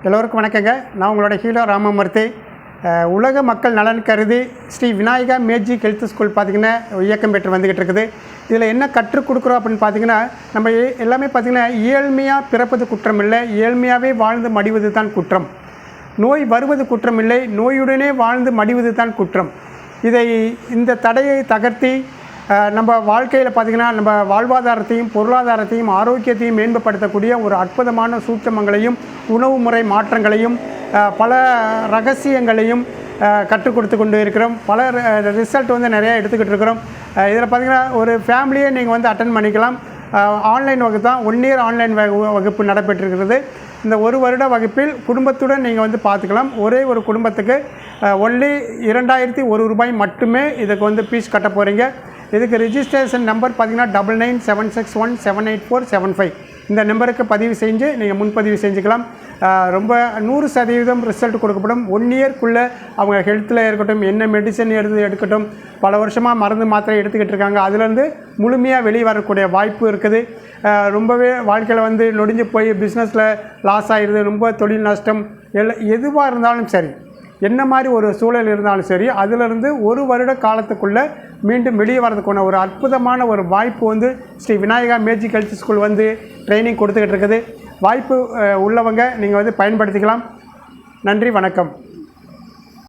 எல்லோருக்கும் வணக்கங்க. நான் உங்களோட ஹீரோ ராமமூர்த்தி. உலக மக்கள் நலன் கருதி Shri Vinayaka magic health school பார்த்திங்கன்னா இயக்கம் பெற்று வந்துக்கிட்டு இருக்குது. இதில் என்ன கற்றுக் கொடுக்குறோம் அப்படின்னு பார்த்திங்கன்னா, நம்ம எல்லாமே பார்த்திங்கன்னா ஏழ்மையாக பிறப்பது குற்றம் இல்லை, ஏழ்மையாகவே வாழ்ந்து மடிவது தான் குற்றம். நோய் வருவது குற்றம் இல்லை, நோயுடனே வாழ்ந்து மடிவது தான் குற்றம். இந்த தடையை தகர்த்தி நம்ம வாழ்க்கையில் பார்த்திங்கன்னா நம்ம வாழ்வாதாரத்தையும் பொருளாதாரத்தையும் ஆரோக்கியத்தையும் மேம்படுத்தக்கூடிய ஒரு அற்புதமான சூட்சமங்களையும் உணவு முறை மாற்றங்களையும் பல ரகசியங்களையும் கற்றுக் கொடுத்து கொண்டு இருக்கிறோம். பல ரிசல்ட் நிறையா எடுத்துக்கிட்டு இருக்கிறோம். இதில் பார்த்திங்கன்னா ஒரு ஃபேமிலியே நீங்கள் அட்டன் பண்ணிக்கலாம். ஆன்லைன் வகுப்பு தான், 1 இயர் ஆன்லைன் வகுப்பு நடைபெற்றிருக்கிறது. இந்த 1 வருட வகுப்பில் குடும்பத்துடன் நீங்கள் பார்த்துக்கலாம். ஒரே ஒரு குடும்பத்துக்கு ஒன்லி 2001 ரூபாய் மட்டுமே இதுக்கு ஃபீஸ் கட்ட போகிறீங்க. இதுக்கு ரிஜிஸ்ட்ரேஷன் நம்பர் பார்த்திங்கன்னா 9976178475. இந்த நம்பருக்கு பதிவு செஞ்சு நீங்கள் முன்பதிவு செஞ்சுக்கலாம். ரொம்ப 100% ரிசல்ட் கொடுக்கப்படும். 1 இயர்க்குள்ளே அவங்க ஹெல்த்தில் இருக்கட்டும், என்ன மெடிசன் எடுக்கட்டும், பல வருஷமாக மருந்து மாத்திரை எடுத்துக்கிட்டு இருக்காங்க, அதுலேருந்து முழுமையாக வெளியே வரக்கூடிய வாய்ப்பு இருக்குது. ரொம்பவே வாழ்க்கையில் நொடிஞ்சு போய் பிஸ்னஸில் லாஸ் ஆகிடுது, ரொம்ப தொழில் நஷ்டம், எதுவாக இருந்தாலும் சரி, என்ன மாதிரி ஒரு சூழல் இருந்தாலும் சரி, அதிலிருந்து 1 வருட காலத்துக்குள்ளே மீண்டும் வெளியே வரதுக்கான ஒரு அற்புதமான ஒரு வாய்ப்பு Shri Vinayaka magic health school training கொடுத்துக்கிட்டு இருக்குது. வாய்ப்பு உள்ளவங்க நீங்கள் பயன்படுத்திக்கலாம். நன்றி, வணக்கம்.